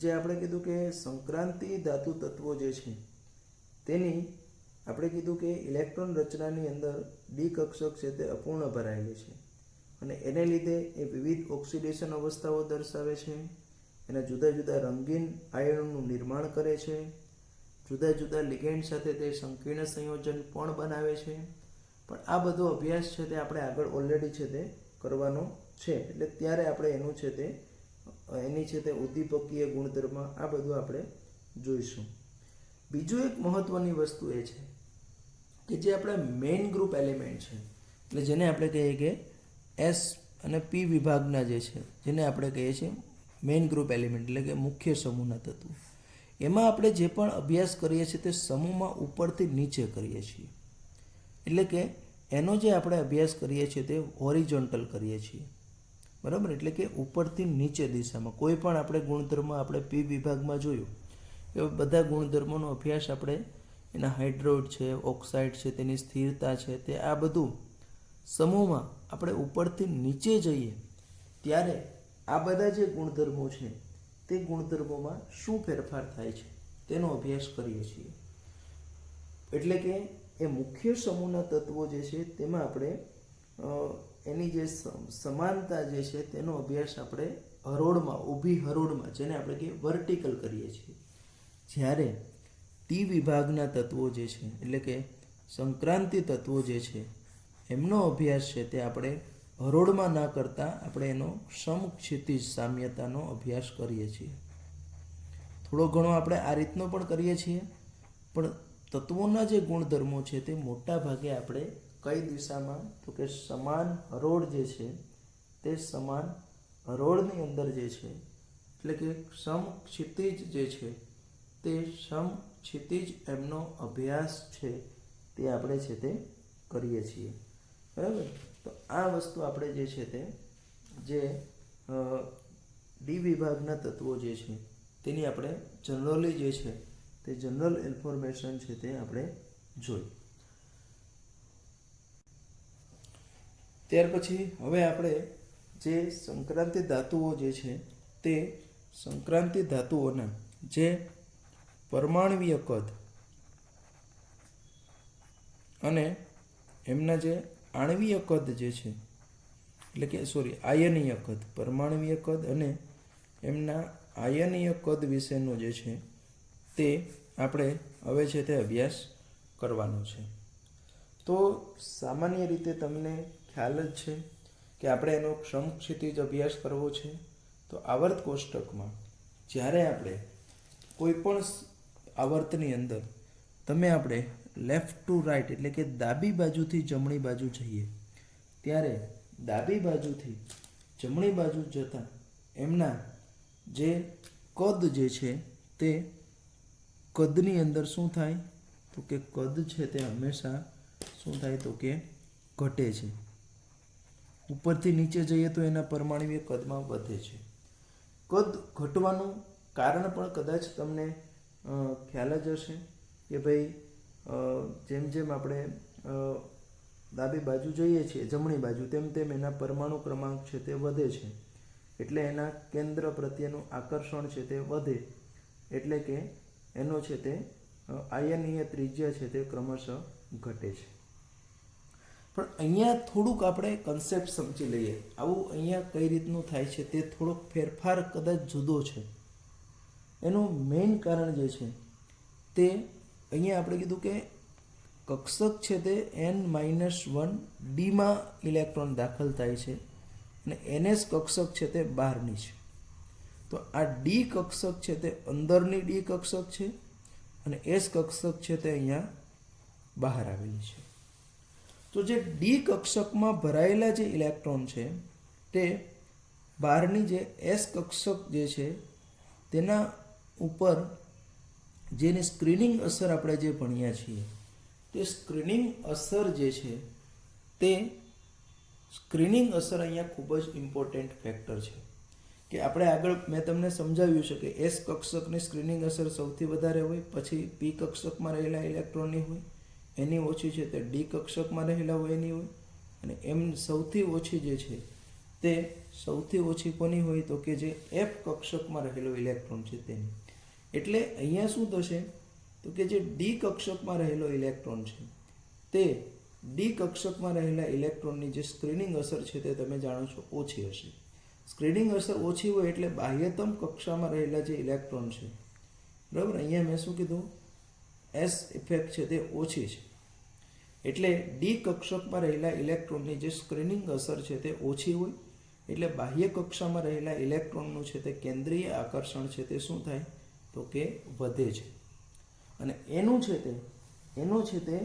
જે આપણે કીધું કે સંક્રાંતિ ધાતુ તત્વો જે છે તેની આપણે કીધું કે ઇલેક્ટ્રોન રચનાની અંદર ડી કક્ષક છે તે અપૂર્ણ ભરાયેલી છે અને એને લીધે એ વિવિધ ઓક્સિડેશન અવસ્થાઓ દર્શાવે છે, એના જુદા જુદા રંગીન આયનોનું નિર્માણ કરે છે, જુદા જુદા લિગેન્ડ સાથે તે સંકીર્ણ સંયોજન પણ બનાવે છે. પણ આ બધો અભ્યાસ છે તે આપણે આગળ ઓલરેડી છે તે કરવાનો છે, એટલે ત્યારે આપણે એનું છે તે એની છે તે ઉદ્દીપકીય ગુણધર્મ આ બધું આપણે જોઈશું. બીજું એક મહત્વની વસ્તુ એ છે કે જે આપણા મેઇન ગ્રુપ એલિમેન્ટ છે, એટલે જેને આપણે કહીએ કે S અને P વિભાગના જે છે જેને આપણે કહીએ છીએ મેઇન ગ્રુપ એલિમેન્ટ એટલે કે મુખ્ય સમૂહના તત્વો, એમાં આપણે જે પણ અભ્યાસ કરીએ છીએ તે સમૂહમાં ઉપરથી નીચે કરીએ છીએ. એટલે કે એનો જે આપણે અભ્યાસ કરીએ છીએ તે હોરિઝોન્ટલ કરીએ છીએ. બરાબર, એટલે કે ઉપરથી નીચે દિશામાં કોઈ પણ આપણે ગુણધર્મ આપણે P વિભાગમાં જોયું એ બધા ગુણધર્મોનો અભ્યાસ આપણે એના હાઇડ્રોઇડ છે, ઓક્સાઇડ છે, તેની સ્થિરતા છે, તે આ બધું સમૂહમાં આપણે ઉપરથી નીચે જઈએ ત્યારે આ બધા જે ગુણધર્મો છે તે ગુણધર્મોમાં શું ફેરફાર થાય છે તેનો અભ્યાસ કરીએ છીએ. એટલે કે એ મુખ્ય સમૂહના તત્વો જે છે તેમાં આપણે એની જે સમાનતા જે છે તેનો અભ્યાસ આપણે હરોળમાં, ઊભી હરોળમાં, જેને આપણે કહીએ વર્ટિકલ કરીએ છીએ. જ્યારે ટી વિભાગના તત્વો જે છે એટલે કે સંક્રાંતિ તત્વો જે છે એમનો અભ્યાસ છે તે આપણે હરોળમાં ના કરતાં આપણે એનો સમક્ષિતિજ સામ્યતાનો અભ્યાસ કરીએ છીએ. થોડો ઘણો આપણે આ રીતનો પણ કરીએ છીએ, પણ તત્વોના જે ગુણધર્મો છે તે મોટા ભાગે આપણે કઈ દિશામાં તો કે સમાન હરોળ જે છે તે સમાન હરોળની અંદર જે છે એટલે કે સમક્ષિતિજ જે છે તે સમક્ષિતિજ એમનો અભ્યાસ છે તે આપણે છે તે કરીએ છીએ. બરાબર, તો આ વસ્તુ આપણે જે છે તે જે ડી વિભાગના તત્વો જે છે તેની આપણે જનરલી જે છે તે જનરલ ઇન્ફોર્મેશન છે તે આપણે જોઈ. ત્યાર પછી હવે આપણે જે સંક્રાંતિ ધાતુઓ જે છે તે સંક્રાંતિ ધાતુઓના જે પરમાણવીય કદ અને એમના જે આણવીય કદ જે છે એટલે કે આયનીય કદ, પરમાણવીય કદ અને એમના આયનીય કદ વિશેનો જે છે તે આપણે હવે છે તે અભ્યાસ કરવાનો છે. તો સામાન્ય રીતે તમને ખ્યાલ જ છે કે આપણે એનો સમક્ષિતિજ અભ્યાસ કરવો છે. તો આવર્ત કોષ્ટકમાં જ્યારે આપણે કોઈ પણ આવર્તની અંદર તમે આપણે લેફ્ટ ટુ રાઈટ એટલે કે ડાબી બાજુથી જમણી બાજુ જઈએ ત્યારે ડાબી બાજુથી જમણી બાજુ જતાં એમના જે કદ જે છે તે કદની અંદર શું થાય તો કે કદ છે તે હંમેશા શું થાય તો કે ઘટે છે. ઉપરથી નીચે જઈએ તો એના પરમાણવીય કદમાં વધે છે. કદ ઘટવાનું કારણ પણ કદાચ તમને ખ્યાલ જ હશે કે ભાઈ જેમ જેમ આપણે ડાબી બાજુ જઈએ છીએ જમણી બાજુ તેમ તેમ એના પરમાણુ ક્રમાંક છે તે વધે છે એટલે એના કેન્દ્ર પ્રત્યેનું આકર્ષણ છે તે વધે એટલે કે એનો છે તે આયનીય ત્રિજ્યા છે તે ક્રમશઃ ઘટે છે. પણ અહીંયા થોડુંક આપણે કન્સેપ્ટ સમજી લઈએ. આવું અહીંયા કઈ રીતનું થાય છે તે થોડોક ફેરફાર કદાચ જુદો છે. એનું મેઇન કારણ જે છે તે અહીંયા આપણે કીધું કે કક્ષક છે તે n-1 ડીમાં ઇલેક્ટ્રોન દાખલ થાય છે અને NS કક્ષક છે તે બહારની છે. તો આ ડી કક્ષક છે તે અંદરની ડી કક્ષક છે અને એસ કક્ષક છે તે અહીંયા બહાર આવેલી છે. તો જે ડી કક્ષકમાં ભરાયેલા જે ઇલેક્ટ્રોન છે તે બહારની જે એસ કક્ષક જે છે તેના ઉપર જેની સ્ક્રીનિંગ અસર આપણે જે ભણ્યા છીએ તે સ્ક્રીનિંગ અસર જે છે તે સ્ક્રીનિંગ અસર અહીંયા ખૂબ જ ઇમ્પોર્ટન્ટ ફેક્ટર છે કે આપણે આગળ મેં તમને સમજાવ્યું છે કે એસ કક્ષકની સ્ક્રીનિંગ અસર સૌથી વધારે હોય, પછી પી કક્ષકમાં રહેલા ઇલેક્ટ્રોનની હોય, એની ઓછી છે તે ડી કક્ષકમાં રહેલા હોય એની હોય, અને એમ સૌથી ઓછી જે છે તે સૌથી ઓછી કોની હોય તો કે જે એફ કક્ષકમાં રહેલો ઇલેક્ટ્રોન છે તેની. એટલે અહીંયા શું થશે તો કે જે ડી કક્ષકમાં રહેલો ઇલેક્ટ્રોન છે તે ડી કક્ષકમાં રહેલા ઇલેક્ટ્રોનની જે સ્ક્રીનિંગ અસર છે તે તમે જાણો છો ઓછી હશે. સ્ક્રીનિંગ અસર ઓછી હોય એટલે બાહ્યતમ કક્ષામાં રહેલા જે ઇલેક્ટ્રોન છે, બરાબર, અહીંયા મેં શું કીધું, એસ ઇફેક્ટ છે તે ઓછી છે. એટલે ડી કક્ષકમાં રહેલા ઇલેક્ટ્રોનની જે સ્ક્રીનિંગ અસર છે તે ઓછી હોય એટલે બાહ્ય કક્ષામાં રહેલા ઇલેક્ટ્રોનનું છે તે કેન્દ્રીય આકર્ષણ છે તે શું થાય તો કે વધે છે. અને એનું છે તે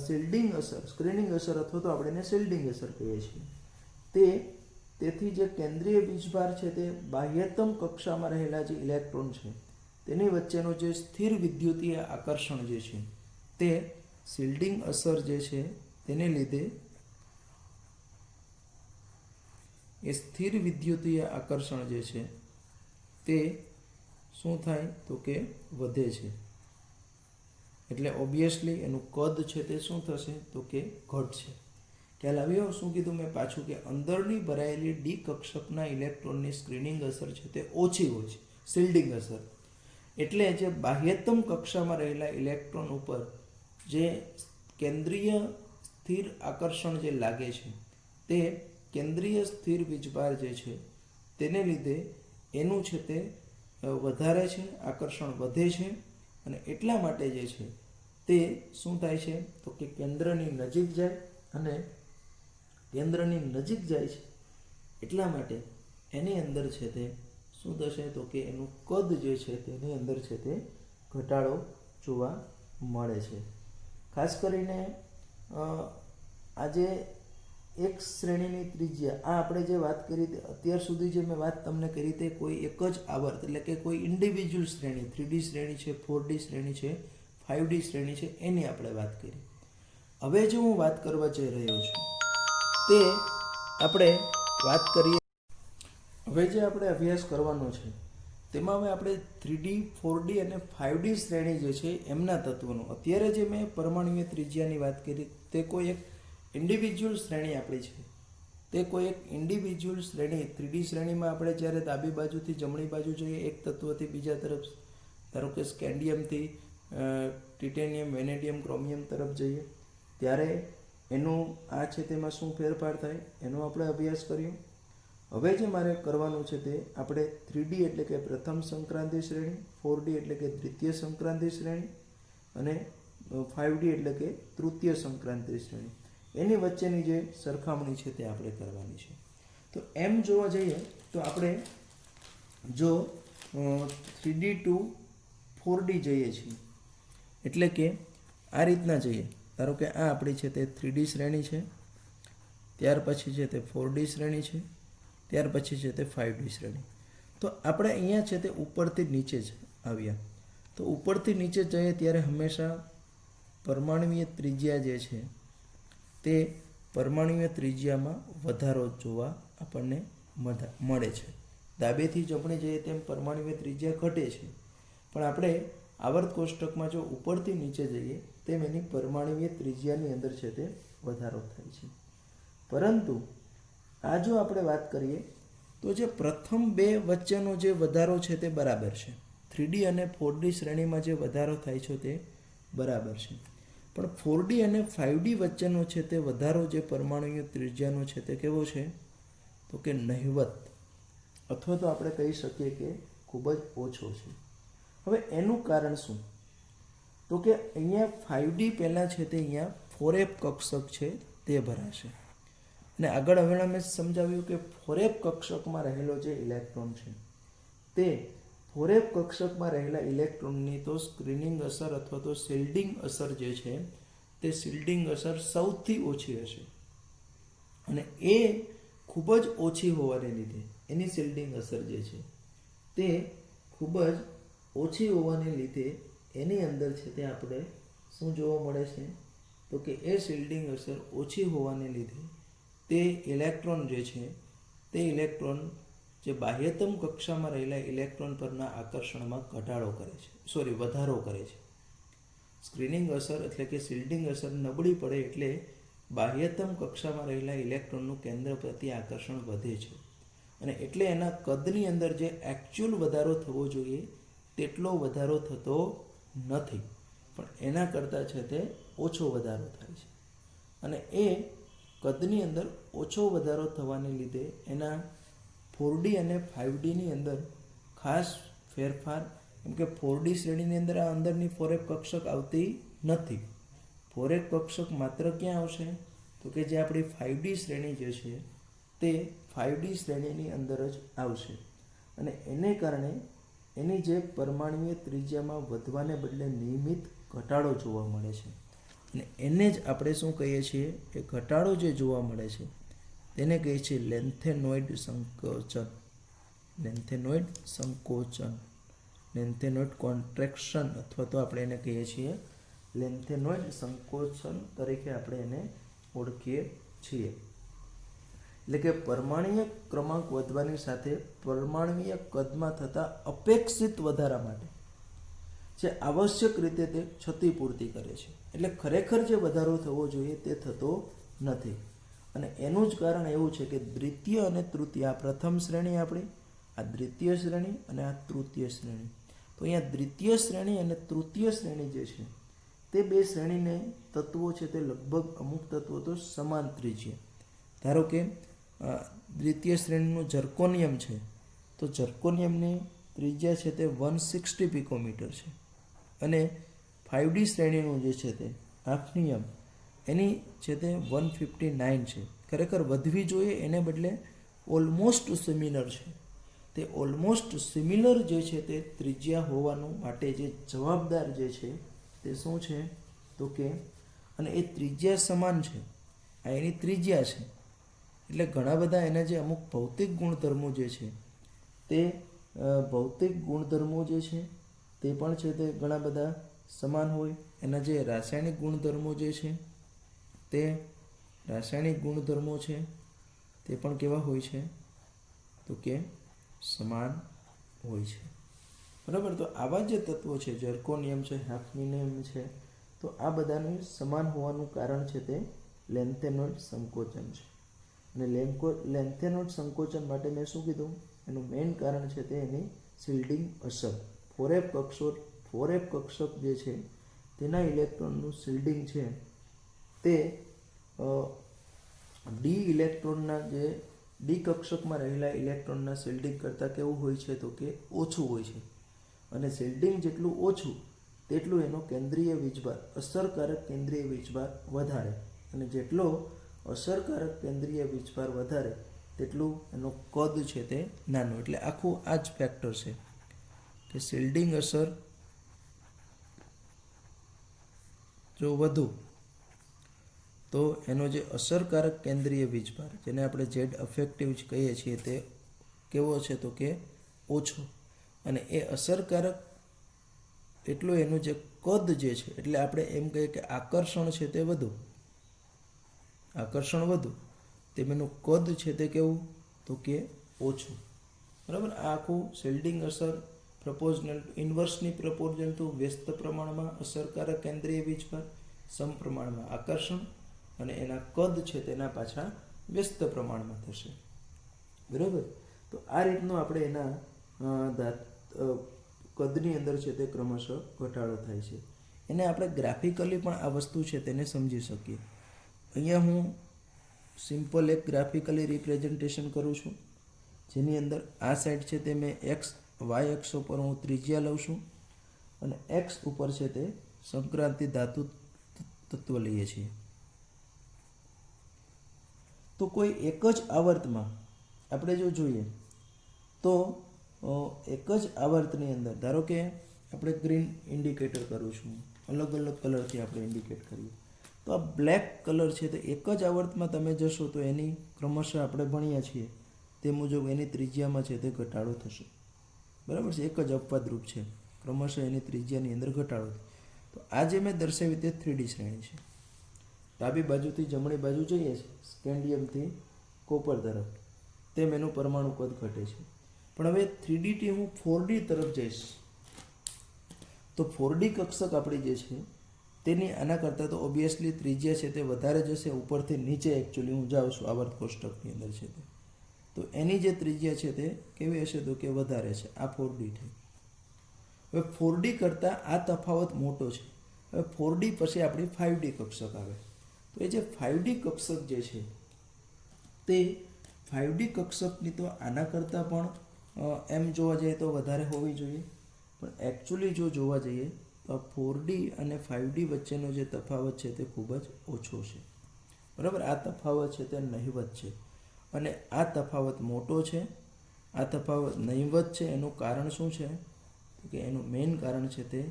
શિલ્ડિંગ અસર, સ્ક્રીનિંગ અસર અથવા તો આપણે એને શિલ્ડિંગ અસર કહીએ છીએ. તેથી જે કેન્દ્રીય વીજભાર છે તે બાહ્યતમ કક્ષામાં રહેલા જે ઇલેક્ટ્રોન છે તેની વચ્ચેનું જે સ્થિર વિદ્યુતીય આકર્ષણ જે છે તે શિલ્ડિંગ અસર જે છે તેને લીધે એ સ્થિર વિદ્યુતીય આકર્ષણ જે છે તે શું થાય તો કે વધે છે. એટલે ઓબ્વિયસલી એનું કદ છે તે શું થશે તો કે ઘટશે. ખ્યાલ આવ્યો શું કીધું મેં પાછું કે અંદરની ભરાયેલી ડી કક્ષકના ઇલેક્ટ્રોનની સ્ક્રીનિંગ અસર છે તે ઓછી હોય છે, શિલ્ડિંગ અસર. એટલે જે બાહ્યતમ કક્ષામાં રહેલા ઇલેક્ટ્રોન ઉપર જે કેન્દ્રીય સ્થિર આકર્ષણ જે લાગે છે તે કેન્દ્રીય સ્થિર વીજભાર જે છે તેને લીધે એનું છે તે વધારે છે, આકર્ષણ વધે છે. અને એટલા માટે જે છે તે શું થાય છે તો કે કેન્દ્રની નજીક જાય, અને કેન્દ્રની નજીક જાય છે એટલા માટે એની અંદર છે તે શું થશે તો કે એનું કદ જે છે તેની અંદર છે તે ઘટાડો જોવા મળે છે. ખાસ કરીને આજે એક શ્રેણીની ત્રિજ્યા, આ આપણે જે વાત કરી અત્યાર સુધી જે મેં વાત તમને કરી તે કોઈ એક જ આવર્ત એટલે કે કોઈ ઇન્ડિવિજ્યુઅલ શ્રેણી, 3D શ્રેણી છે, 4D શ્રેણી છે, 5D શ્રેણી છે, એની આપણે વાત કરી. હવે જો હું વાત કરવા જઈ રહ્યો છું તે આપણે વાત કરીએ. હવે જે આપણે અભ્યાસ કરવાનો છે તેમાં હવે આપણે 3D 4D અને 5D શ્રેણી જે છે એમના તત્વોનો, અત્યારે જે મેં પરમાણુય ત્રિજ્યાની વાત કરી તે કોઈ એક ઇન્ડિવિજ્યુઅલ શ્રેણી આપણી છે, તે કોઈ એક ઇન્ડિવિજ્યુઅલ શ્રેણી 3D શ્રેણીમાં આપણે જ્યારે ડાબી બાજુથી જમણી બાજુ જઈએ એક તત્વથી બીજા તરફ, ધારો કે સ્કેન્ડિયમથી ટિટેનિયમ, વેનેડિયમ, ક્રોમિયમ તરફ જઈએ ત્યારે એનું આ છે તેમાં શું ફેરફાર થાય એનો આપણે અભ્યાસ કર્યો. હવે જે મારે કરવાનું છે તે આપણે 3D એટલે કે પ્રથમ સંક્રાંતિ શ્રેણી, 4D એટલે કે દ્વિતીય સંક્રાંતિ શ્રેણી અને 5D એટલે કે તૃતીય સંક્રાંતિ શ્રેણી, એની વચ્ચેની જે સરખામણી છે તે આપણે કરવાની છે. તો એમ જોવા જઈએ તો આપણે જો 3D to 4D જઈએ છીએ એટલે કે આ રીતના જઈએ, ધારો કે આ આપણી છે તે 3D શ્રેણી છે, ત્યાર પછી છે તે 4D શ્રેણી છે, ત્યાર પછી છે તે 5D શ્રેણી. તો આપણે અહીંયા છે તે ઉપરથી નીચે જ આવ્યા. તો ઉપરથી નીચે જઈએ ત્યારે હંમેશા પરમાણુય ત્રિજ્યા જે છે તે પરમાણુય ત્રિજ્યામાં વધારો જોવા આપણને મળે છે. ડાબેથી જમણે જઈએ તેમ પરમાણુય ત્રિજ્યા ઘટે છે, પણ આપણે આવર્ત કોષ્ટકમાં જો ઉપરથી નીચે જઈએ તેમ એની પરમાણુય ત્રિજ્યાની અંદર છે તે વધારો થાય છે. પરંતુ આ જો આપણે વાત કરીએ તો જે પ્રથમ બે વચ્ચેનો જે વધારો છે તે બરાબર છે. 3D અને 4D શ્રેણીમાં જે વધારો થાય છે તે બરાબર છે, પણ 4D અને 5D વચ્ચેનો છે તે વધારો જે પરમાણુય ત્રિજ્યાનો છે તે કેવો છે તો કે નહિવત, અથવા તો આપણે કહી શકીએ કે ખૂબ જ ઓછો છે. હવે એનું કારણ શું તો કે અહીંયા 5D પહેલાં છે તે અહીંયા 4f કક્ષક છે તે ભરાશે, અને આગળ હવે અમે સમજાવ્યું કે 4f કક્ષકમાં રહેલો જે ઇલેક્ટ્રોન છે તે 4f કક્ષકમાં રહેલા ઇલેક્ટ્રોનની તો સ્ક્રીનિંગ અસર અથવા તો શિલ્ડિંગ અસર જે છે તે શિલ્ડિંગ અસર સૌથી ઓછી હશે, અને એ ખૂબ જ ઓછી હોવાને લીધે એની શિલ્ડિંગ અસર જે છે તે ખૂબ જ ઓછી હોવાને લીધે એની અંદર છે તે આપણે શું જોવા મળે છે તો કે એ શિલ્ડિંગ અસર ઓછી હોવાને લીધે તે ઇલેક્ટ્રોન જે છે તે ઇલેક્ટ્રોન જે બાહ્યતમ કક્ષામાં રહેલા ઇલેક્ટ્રોન પરના આકર્ષણમાં વધારો કરે છે. સ્ક્રીનિંગ અસર એટલે કે શિલ્ડિંગ અસર નબળી પડે એટલે બાહ્યતમ કક્ષામાં રહેલા ઇલેક્ટ્રોનનું કેન્દ્ર પ્રત્યે આકર્ષણ વધે છે, અને એટલે એના કદની અંદર જે એકચ્યુઅલ વધારો થવો જોઈએ તેટલો વધારો થતો નથી, પણ એના કરતાં છે તે ઓછો વધારો થાય છે. અને એ કદની અંદર ઓછો વધારો થવાને લીધે એના 4D અને 5Dની અંદર ખાસ ફેરફાર, કેમ કે 4D શ્રેણીની અંદર આ અંદરની 4f કક્ષક આવતી નથી. 4f કક્ષક માત્ર ક્યાં આવશે તો કે જે આપણી 5D શ્રેણી જે છે તે 5D શ્રેણીની અંદર જ આવશે, અને એને કારણે એની જે પરમાણુય ત્રિજ્યામાં વધવાને બદલે નિયમિત ઘટાડો જોવા મળે છે, અને એને જ આપણે શું કહીએ છીએ એ ઘટાડો જે જોવા મળે છે તેને કહીએ છીએ લેન્થેનોઇડ સંકોચન, લેન્થેનોઇડ કોન્ટ્રેક્શન, અથવા તો આપણે એને કહીએ છીએ લેન્થેનોઇડ સંકોચન તરીકે આપણે એને ઓળખીએ છીએ. એટલે કે પરમાણુય ક્રમાંક વધવાની સાથે પરમાણુય કદમાં થતા અપેક્ષિત વધારા માટે જે આવશ્યક રીતે તે ક્ષતિપૂર્તિ કરે છે, એટલે ખરેખર જે વધારો થવો જોઈએ તે થતો નથી. અને એનું જ કારણ એવું છે કે દ્વિતીય અને તૃતીય, આ પ્રથમ શ્રેણી આપણી, આ દ્વિતીય શ્રેણી અને આ તૃતીય શ્રેણી. તો અહીંયા દ્વિતીય શ્રેણી અને તૃતીય શ્રેણી જે છે તે બે શ્રેણીને તત્વો છે તે લગભગ અમુક તત્વો તો સમાન ત્રિજ્યા, ધારો કે દ્વિતીય શ્રેણીનું ઝર્કોનિયમ છે તો ઝર્કોનિયમની ત્રિજ્યા છે તે 160 પિકોમીટર છે, અને 5D શ્રેણીનું જે છે તે હાફનિયમ એની છે તે 159 છે. ખરેખર વધવી જોઈએ એને બદલે ઓલમોસ્ટ સિમિલર છે. તે ઓલમોસ્ટ સિમિલર જે છે તે ત્રિજ્યા હોવાનું માટે જે જવાબદાર જે છે તે શું છે તો કે, અને એ ત્રિજ્યા સમાન છે, આ એની ત્રિજ્યા છે, એટલે ઘણા બધા એના જે અમુક ભૌતિક ગુણધર્મો જે છે તે ભૌતિક ગુણધર્મો જે છે તે પણ છે તે ઘણા બધા સમાન હોય, એના જે રાસાયણિક ગુણધર્મો જે છે તે રાસાયણિક ગુણધર્મો છે તે પણ કેવા હોય છે તો કે સમાન હોય છે, બરાબર. તો આવા જે તત્વો છે, ઝર્કોનિયમ છે, હાફનિયમ છે, તો આ બધાનું સમાન હોવાનું કારણ છે તે લેન્થેનોઇડ સંકોચન છે. અને લેન્થેનોઇડ સંકોચન માટે મેં શું કીધું, એનું મેઇન કારણ છે તે એની શિલ્ડિંગ અસર. ફોરેપ કક્ષક જે છે તેના ઇલેક્ટ્રોનનું શિલ્ડિંગ છે તે ડી કક્ષકમાં રહેલા ઇલેક્ટ્રોનના શિલ્ડિંગ કરતાં કેવું હોય છે તો કે ઓછું હોય છે. અને શિલ્ડિંગ જેટલું ઓછું તેટલું એનો કેન્દ્રીય વીજભાર, અસરકારક કેન્દ્રીય વીજભાર વધારે. અને જેટલો અસરકારક કેન્દ્રીય વીજભાર વધારે તેટલું એનો કદ છે તે નાનું. એટલે આખું આ જ ફેક્ટર છે કે શિલ્ડિંગ અસર જો વધુ તો એનો જે અસરકારક કેન્દ્રીય વીજભાર, જેને આપણે જેડ અફેક્ટિવ કહીએ છીએ, તે કેવો છે તો કે ઓછો. અને એ અસરકારક એટલું એનું જે કદ જે છે, એટલે આપણે એમ કહીએ કે આકર્ષણ છે તે વધુ, તેમ એનું કદ છે તે કેવું તો કે ઓછું, બરાબર. આ આખું શિલ્ડિંગ અસર પ્રપોઝનલ ઇન્વર્સની પ્રપોર્શન ટુ વ્યસ્ત પ્રમાણમાં અસરકારક કેન્દ્રીય વીજભાર, સમપ્રમાણમાં આકર્ષણ, અને એના કદ છે તેના પાછા વ્યસ્ત પ્રમાણમાં થશે, બરાબર. તો આ રીતનું આપણે એના કદની અંદર છે તે ક્રમશઃ ઘટાડો થાય છે. એને આપણે ગ્રાફિકલી પણ આ વસ્તુ છે તેને સમજી શકીએ. અહીંયા હું સિમ્પલ એક ગ્રાફિકલી રિપ્રેઝન્ટેશન કરું છું, જેની અંદર આ સાઈડ છે તે મેં વાય અક્ષ ઉપર હું ત્રિજ્યા લઉં છું, અને એક્સ ઉપર છે તે સંક્રાંતિ ધાતુ તત્વ લઈએ છીએ. તો કોઈ એક જ આવર્તમાં આપણે જો જોઈએ તો એક જ આવર્તની અંદર, ધારો કે આપણે ગ્રીન ઇન્ડિકેટર કરું છું, અલગ અલગ કલરથી આપણે ઇન્ડિકેટ કરીએ, તો આ બ્લેક કલર છે તે એક જ આવર્તમાં તમે જશો તો એની ક્રમશઃ આપણે ભણીએ છીએ તે મુજબ એની ત્રિજ્યામાં છે તે ઘટાડો થશે, બરાબર છે. એક જ અપવાદરૂપ છે, ક્રમશઃ એની ત્રિજ્યાની અંદર ઘટાડો થાય. તો આ જે મેં દર્શાવી તે 3D શ્રેણી છે. ડાબી બાજુથી જમણી બાજુ જઈએ છીએ સ્કેન્ડિયમથી કોપર તરફ, તેમ એનું પરમાણુ કદ ઘટે છે. પણ હવે 3D થી હું 4D તરફ જઈશ તો 4D કક્ષક આપણી જે છે તેની આના કરતાં તો ઓબ્વિયસલી ત્રિજ્યા છે તે વધારે જશે. ઉપરથી નીચે એકચ્યુઅલી હું જાઉં છું આવર્ત કોષ્ટકની અંદર છે તે, તો એની જે ત્રિજ્યા છે તે કેવી હશે તો કે વધારે છે. આ 4D થઈ. હવે 4D કરતાં આ તફાવત મોટો છે. હવે 4D પછી આપણી 5D કક્ષક આવે. તો એ જે 5D કક્ષક જે છે તે 5D કક્ષકની તો આના કરતાં પણ એમ જોવા જઈએ તો વધારે હોવી જોઈએ, પણ એકચ્યુઅલી જો જોવા જઈએ તો 4D અને 5D વચ્ચેનો જે તફાવત છે તે ખૂબ જ ઓછો છે, બરાબર. આ તફાવત છે તે નહિવત છે, અને આ તફાવત મોટો છે, આ તફાવત નહિવત છે. એનું કારણ શું છે કે એનું મેઇન કારણ છે તે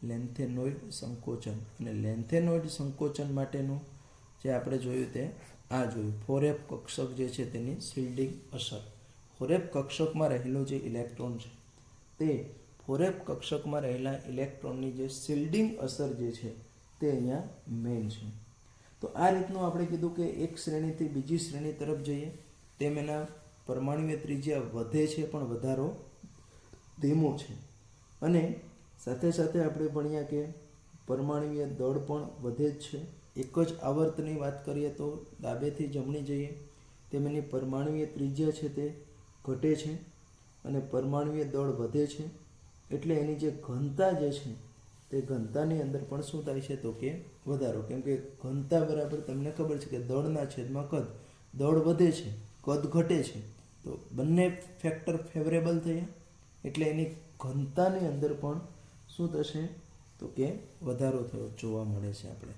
લેન્થેનોઇડ સંકોચન. અને લેન્થેનોઇડ સંકોચન માટેનું જે આપણે જોયું તે આ જોયું, ફોરેપ કક્ષક જે છે તેની શિલ્ડિંગ અસર. ફોરેપ કક્ષકમાં રહેલો જે ઇલેક્ટ્રોન છે તે ફોરેપ કક્ષકમાં રહેલા ઇલેક્ટ્રોનની જે શિલ્ડિંગ અસર જે છે તે અહીંયા મેઇન છે. તો આ રીતનું આપણે કીધું કે એક શ્રેણીથી બીજી શ્રેણી તરફ જઈએ તેમ એના પરમાણુય ત્રિજ્યા વધે છે, પણ વધારો ધીમો છે. અને સાથે સાથે આપણે ભણ્યા કે પરમાણુય દળ પણ વધે જ છે. એક જ આવર્તની વાત કરીએ તો ડાબેથી જમણી જઈએ તેમ એની પરમાણુય ત્રિજ્યા છે તે ઘટે છે અને પરમાણુય દળ વધે છે. એટલે એની જે ઘનતા જે છે તે ઘનતાની અંદર પણ શું થાય છે તો કે વધારો. કેમ કે ઘનતા બરાબર તમને ખબર છે કે દળના છેદમાં કદ. દળ વધે છે, કદ ઘટે છે, તો બંને ફેક્ટર ફેવરેબલ થયા, એટલે એની ઘનતાની અંદર પણ શું થશે તો કે વધારો થયો જોવા મળે છે આપણે.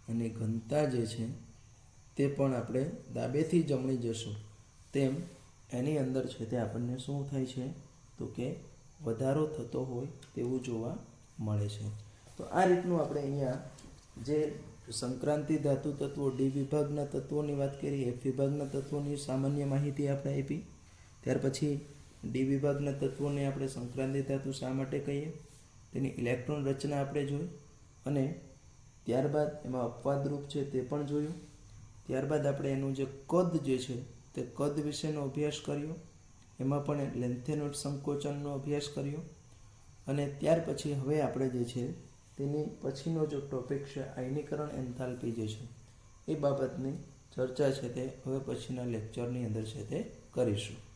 અને ઘનતા જે છે તે પણ આપણે ડાબેથી જમણી જશું તેમ એની અંદર છે તે આપણને શું થાય છે તો કે વધારો થતો હોય તેવું જોવા મળે છે. તો આ રીતનું આપણે અહીંયા જે સંક્રાંતિ ધાતુ તત્વો ડી વિભાગના તત્વોની વાત કરી, એફ વિભાગના તત્વોની સામાન્ય માહિતી આપણે આપી. ત્યાર પછી ડી વિભાગના તત્વોને આપણે સંક્રાંતિ ધાતુ શા માટે કહીએ તેની ઇલેક્ટ્રોન રચના આપણે જોઈ, અને ત્યારબાદ એમાં અપવાદરૂપ છે તે પણ જોયું. ત્યારબાદ આપણે એનું જે કદ જે છે તે કદ વિશેનો અભ્યાસ કર્યો. એમાં પણ લેન્થેનોઇડ સંકોચનનો અભ્યાસ કર્યો. અને ત્યાર પછી હવે આપણે જે છે તેની પછીનો જો ટોપિક છે આયનીકરણ એન્થાલ્પી જે છે એ બાબતની ચર્ચા છે તે હવે પછીના લેક્ચરની અંદર છે તે કરીશું.